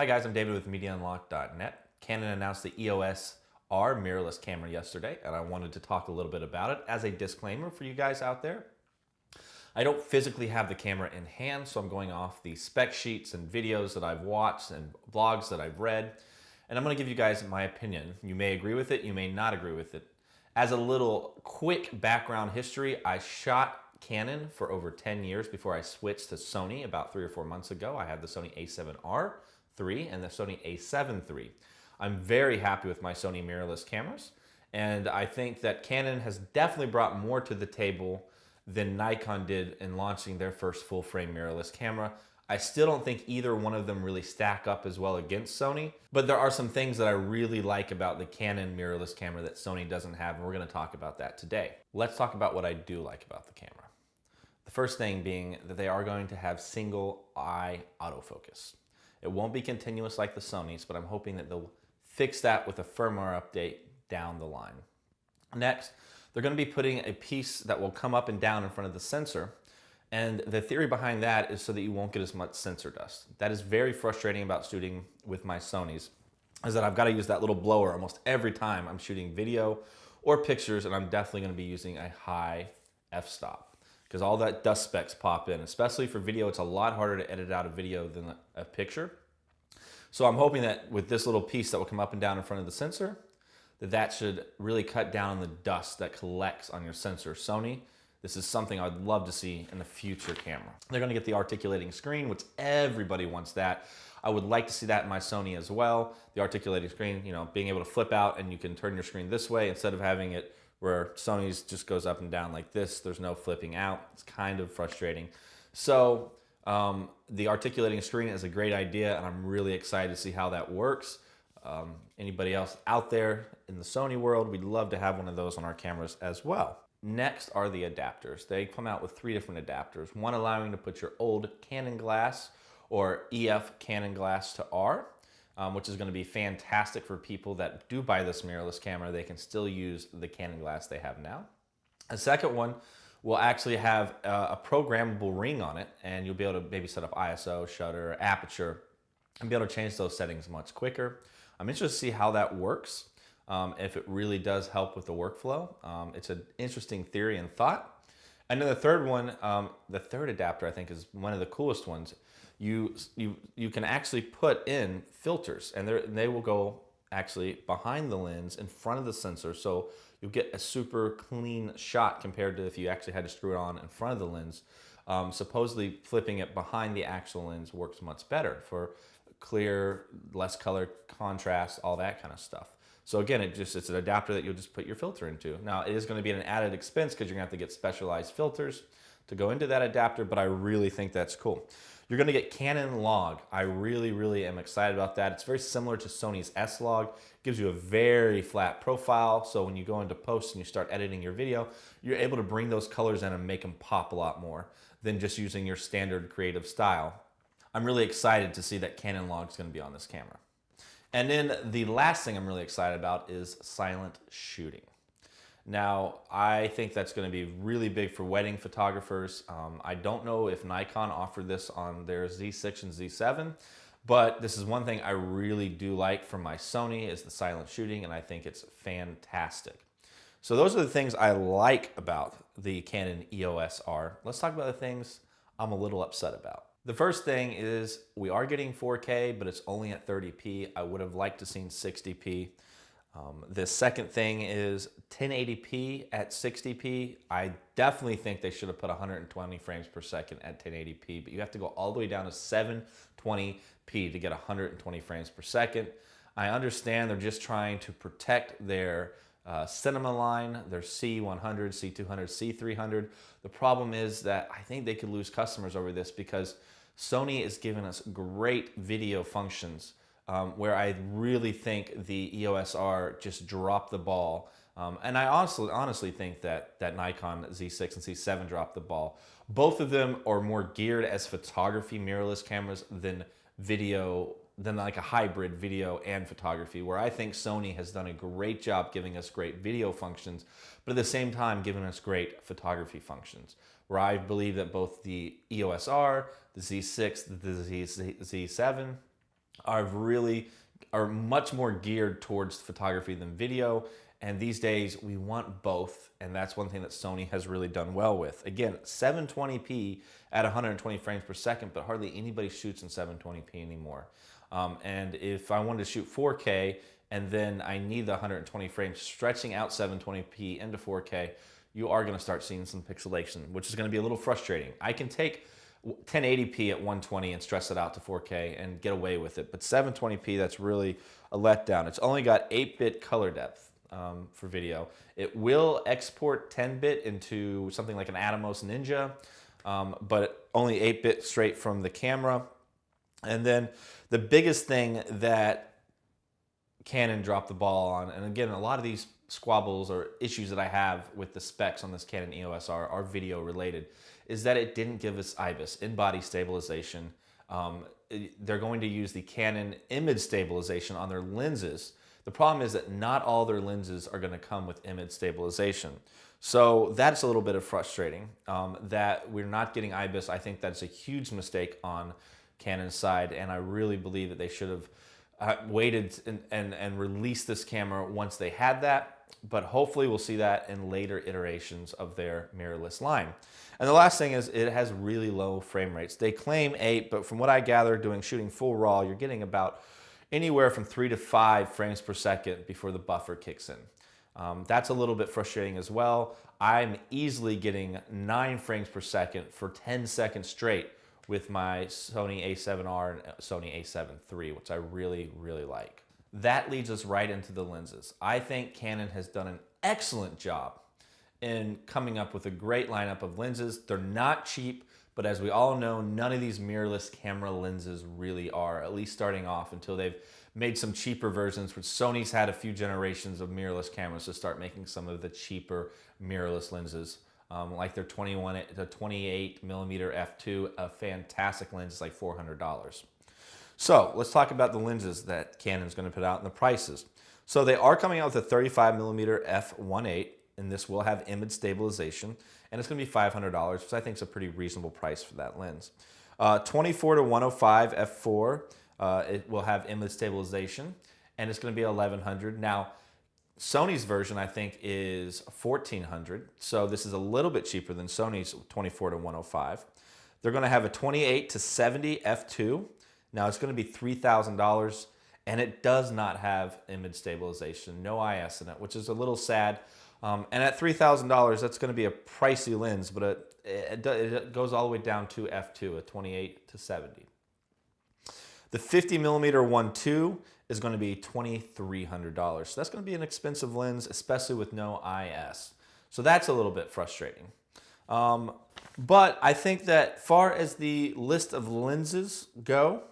Hi guys, I'm David with MediaUnlocked.net. Canon announced the EOS R mirrorless camera yesterday, and I wanted to talk a little bit about it as a disclaimer for you guys out there. I don't physically have the camera in hand, so I'm going off the spec sheets and videos that I've watched and blogs that I've read, and I'm going to give you guys my opinion. You may agree with it, you may not agree with it. As a little quick background history, I shot Canon for over 10 years before I switched to Sony about 3 or 4 months ago. I had the Sony A7R III and the Sony A7 III. I'm very happy with my Sony mirrorless cameras, and I think that Canon has definitely brought more to the table than Nikon did in launching their first full-frame mirrorless camera. I still don't think either one of them really stack up as well against Sony, but there are some things that I really like about the Canon mirrorless camera that Sony doesn't have, and we're going to talk about that today. Let's talk about what I do like about the camera. The first thing being that they are going to have single eye autofocus. It won't be continuous like the Sonys, but I'm hoping that they'll fix that with a firmware update down the line. Next, they're going to be putting a piece that will come up and down in front of the sensor. And the theory behind that is so that you won't get as much sensor dust. That is very frustrating about shooting with my Sonys, is that I've got to use that little blower almost every time I'm shooting video or pictures, and I'm definitely going to be using a high f-stop because all that dust specks pop in. Especially for video, it's a lot harder to edit out a video than a picture. So I'm hoping that with this little piece that will come up and down in front of the sensor, that should really cut down on the dust that collects on your sensor. Sony, this is something I'd love to see in a future camera. They're going to get the articulating screen, which everybody wants that. I would like to see that in my Sony as well. The articulating screen, you know, being able to flip out and you can turn your screen this way instead of having it where Sony's just goes up and down like this. There's no flipping out. It's kind of frustrating. So the articulating screen is a great idea, and I'm really excited to see how that works. Anybody else out there in the Sony world, we'd love to have one of those on our cameras as well. Next are the adapters. They come out with 3 different adapters. One allowing you to put your old Canon glass or EF Canon glass to R, which is going to be fantastic for people that do buy this mirrorless camera. They can still use the Canon glass they have now. A second one will actually have a programmable ring on it, and you'll be able to maybe set up ISO, shutter, aperture, and be able to change those settings much quicker. I'm interested to see how that works, if it really does help with the workflow. It's an interesting theory and thought. And then the third one, the third adapter I think is one of the coolest ones. You can actually put in filters, and they will go actually behind the lens in front of the sensor, so you'll get a super clean shot compared to if you actually had to screw it on in front of the lens. Supposedly flipping it behind the actual lens works much better for clear, less color contrast, all that kind of stuff. So again, it's an adapter that you'll just put your filter into. Now it is going to be an added expense because you're going to have to get specialized filters to go into that adapter, but I really think that's cool. You're going to get Canon log. I really am excited about that. It's very similar to Sony's S-Log. It gives you a very flat profile, so when you go into post and you start editing your video, you're able to bring those colors in and make them pop a lot more than just using your standard creative style. I'm really excited to see that Canon log is going to be on this camera. And then the last thing I'm really excited about is silent shooting. Now, I think that's going to be really big for wedding photographers. I don't know if Nikon offered this on their Z6 and Z7, but this is one thing I really do like from my Sony is the silent shooting, and I think it's fantastic. So those are the things I like about the Canon EOS R. Let's talk about the things I'm a little upset about. The first thing is we are getting 4K, but it's only at 30p. I would have liked to seen 60p. The second thing is 1080p at 60p. I definitely think they should have put 120 frames per second at 1080p, but you have to go all the way down to 720p to get 120 frames per second. I understand they're just trying to protect their cinema line, their C100, C200, C300. The problem is that I think they could lose customers over this because Sony is giving us great video functions where I really think the EOS R just dropped the ball. And I honestly think that Nikon Z6 and Z7 dropped the ball. Both of them are more geared as photography mirrorless cameras than video, than like a hybrid video and photography, where I think Sony has done a great job giving us great video functions, but at the same time giving us great photography functions, where I believe that both the EOS R, the Z6, the Z7, are much more geared towards photography than video. And these days we want both. And that's one thing that Sony has really done well with. Again, 720p at 120 frames per second, but hardly anybody shoots in 720p anymore. And if I wanted to shoot 4K and then I need the 120 frames, stretching out 720p into 4K, you are going to start seeing some pixelation, which is going to be a little frustrating. I can take 1080p at 120 and stress it out to 4K and get away with it. But 720p, that's really a letdown. It's only got 8-bit color depth for video. It will export 10-bit into something like an Atomos Ninja, but only 8-bit straight from the camera. And then the biggest thing that Canon dropped the ball on, and again, a lot of these squabbles or issues that I have with the specs on this Canon EOS R are video related, is that it didn't give us IBIS, in-body stabilization. They're going to use the Canon Image Stabilization on their lenses. The problem is that not all their lenses are going to come with image stabilization. So that's a little bit of frustrating that we're not getting IBIS. I think that's a huge mistake on Canon's side, and I really believe that they should have waited and released this camera once they had that. But hopefully we'll see that in later iterations of their mirrorless line. And the last thing is it has really low frame rates. They claim 8, but from what I gather shooting full RAW, you're getting about anywhere from 3 to 5 frames per second before the buffer kicks in. That's a little bit frustrating as well. I'm easily getting 9 frames per second for 10 seconds straight with my Sony a7R and Sony a7 III, which I really, really like. That leads us right into the lenses. I think Canon has done an excellent job in coming up with a great lineup of lenses. They're not cheap, but as we all know, none of these mirrorless camera lenses really are, at least starting off, until they've made some cheaper versions, which Sony's had a few generations of mirrorless cameras to start making some of the cheaper mirrorless lenses. Like their 28 millimeter f2, a fantastic lens is like $400. So let's talk about the lenses that Canon's going to put out and the prices. So they are coming out with a 35 millimeter f1.8, and this will have image stabilization, and it's going to be $500, which I think is a pretty reasonable price for that lens. 24 to 105 f4, it will have image stabilization, and it's going to be $1,100. Now, Sony's version, I think, is $1,400, so this is a little bit cheaper than Sony's 24 to 105. They're going to have a 28 to 70 f2. Now, it's going to be $3,000, and it does not have image stabilization, no IS in it, which is a little sad. And at $3,000, that's going to be a pricey lens, but it goes all the way down to f2, a 28 to 70. The 50 millimeter 1.2 is going to be $2,300. So that's going to be an expensive lens, especially with no IS. So that's a little bit frustrating. But I think that far as the list of lenses go,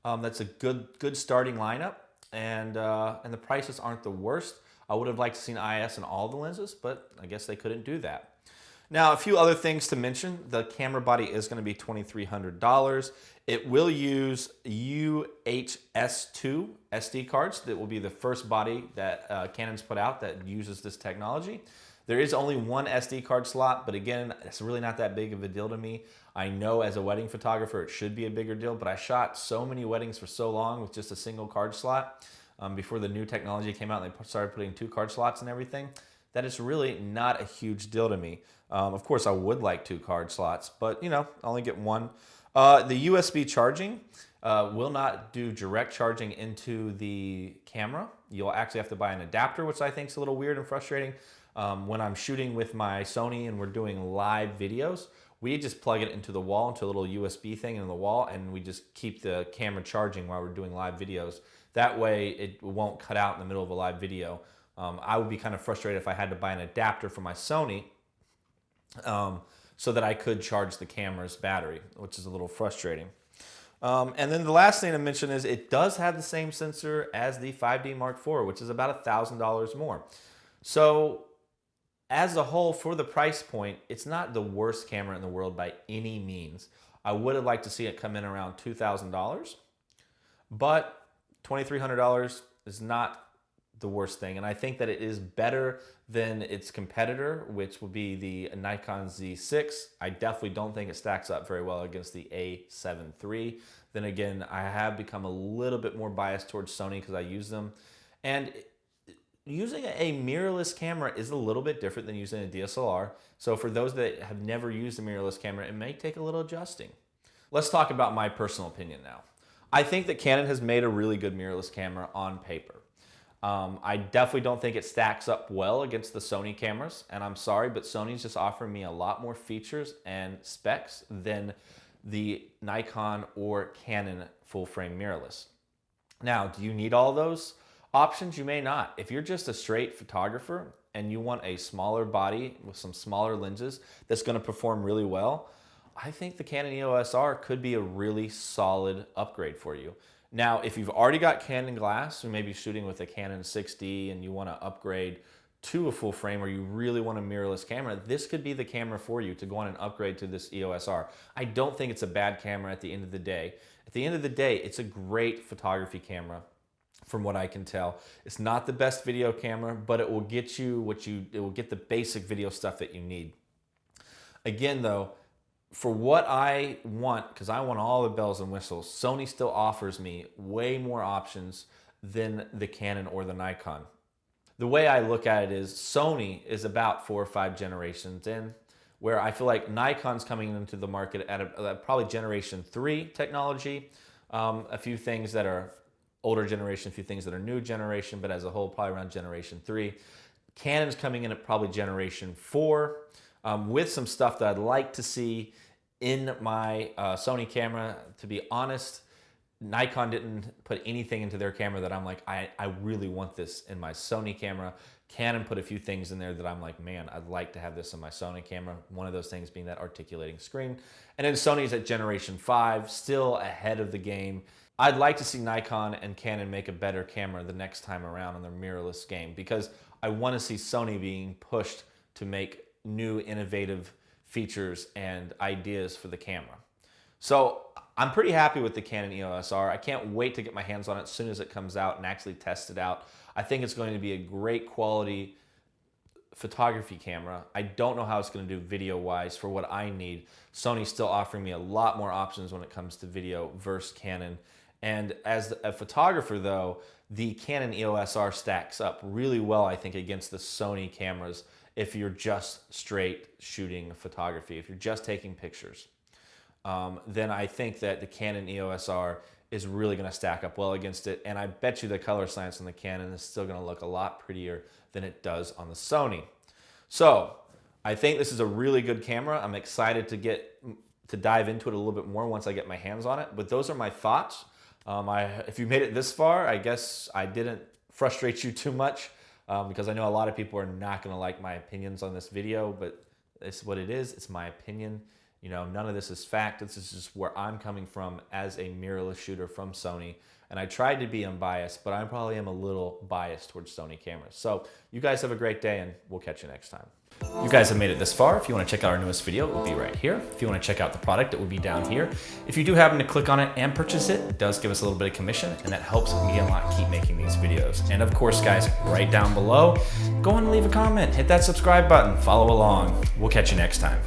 that's a good starting lineup, and the prices aren't the worst. I would have liked to seen IS in all the lenses, but I guess they couldn't do that. Now, a few other things to mention. The camera body is going to be $2,300. It will use UHS-2 SD cards. That will be the first body that Canon's put out that uses this technology. There is only one SD card slot, but again, it's really not that big of a deal to me. I know as a wedding photographer, it should be a bigger deal, but I shot so many weddings for so long with just a single card slot before the new technology came out and they started putting 2 card slots and everything, that it's really not a huge deal to me. Of course, I would like 2 card slots, but I only get one. The USB charging will not do direct charging into the camera. You'll actually have to buy an adapter, which I think is a little weird and frustrating. When I'm shooting with my Sony and we're doing live videos, we just plug it into the wall, into a little USB thing in the wall, and we just keep the camera charging while we're doing live videos. That way it won't cut out in the middle of a live video. I would be kind of frustrated if I had to buy an adapter for my Sony so that I could charge the camera's battery, which is a little frustrating. And then the last thing to mention is it does have the same sensor as the 5D Mark IV, which is about $1,000 more. So as a whole, for the price point, it's not the worst camera in the world by any means. I would have liked to see it come in around $2,000, but $2,300 is not the worst thing. And I think that it is better than its competitor, which would be the Nikon Z6. I definitely don't think it stacks up very well against the A7 III. Then again, I have become a little bit more biased towards Sony because I use them. And using a mirrorless camera is a little bit different than using a DSLR. So for those that have never used a mirrorless camera, it may take a little adjusting. Let's talk about my personal opinion now. I think that Canon has made a really good mirrorless camera on paper. I definitely don't think it stacks up well against the Sony cameras, and I'm sorry, but Sony's just offering me a lot more features and specs than the Nikon or Canon full-frame mirrorless. Now, do you need all those options? You may not. If you're just a straight photographer and you want a smaller body with some smaller lenses that's going to perform really well, I think the Canon EOS R could be a really solid upgrade for you. Now, if you've already got Canon glass, or maybe shooting with a Canon 6D and you want to upgrade to a full frame, or you really want a mirrorless camera, this could be the camera for you to go on and upgrade to this EOS R. I don't think it's a bad camera at the end of the day. At the end of the day, it's a great photography camera from what I can tell. It's not the best video camera, but it will get you it will get the basic video stuff that you need. Again though, for what I want, because I want all the bells and whistles, Sony still offers me way more options than the Canon or the Nikon. The way I look at it is Sony is about 4 or 5 generations in, where I feel like Nikon's coming into the market at probably generation 3 technology. A few things that are older generation, a few things that are new generation, but as a whole, probably around generation 3. Canon's coming in at probably generation 4. With some stuff that I'd like to see in my Sony camera. To be honest, Nikon didn't put anything into their camera that I'm like, I really want this in my Sony camera. Canon put a few things in there that I'm like, man, I'd like to have this in my Sony camera. One of those things being that articulating screen. And then Sony's at generation 5, still ahead of the game. I'd like to see Nikon and Canon make a better camera the next time around in their mirrorless game, because I want to see Sony being pushed to make new innovative features and ideas for the camera. So I'm pretty happy with the Canon EOS R. I can't wait to get my hands on it as soon as it comes out and actually test it out. I think it's going to be a great quality photography camera. I don't know how it's going to do video-wise for what I need. Sony's still offering me a lot more options when it comes to video versus Canon. And as a photographer though, the Canon EOS R stacks up really well, I think, against the Sony cameras if you're just straight shooting photography. If you're just taking pictures, then I think that the Canon EOS R is really going to stack up well against it. And I bet you the color science on the Canon is still going to look a lot prettier than it does on the Sony. So I think this is a really good camera. I'm excited to dive into it a little bit more once I get my hands on it. But those are my thoughts. If you made it this far, I guess I didn't frustrate you too much, because I know a lot of people are not going to like my opinions on this video, but it's what it is. It's my opinion. You know, none of this is fact. This is just where I'm coming from as a mirrorless shooter from Sony. And I tried to be unbiased, but I probably am a little biased towards Sony cameras. So you guys have a great day, and we'll catch you next time. You guys have made it this far. If you want to check out our newest video, it will be right here. If you want to check out the product, it will be down here. If you do happen to click on it and purchase it, it does give us a little bit of commission, and that helps me a lot keep making these videos. And of course, guys, right down below, go and leave a comment, hit that subscribe button, follow along. We'll catch you next time.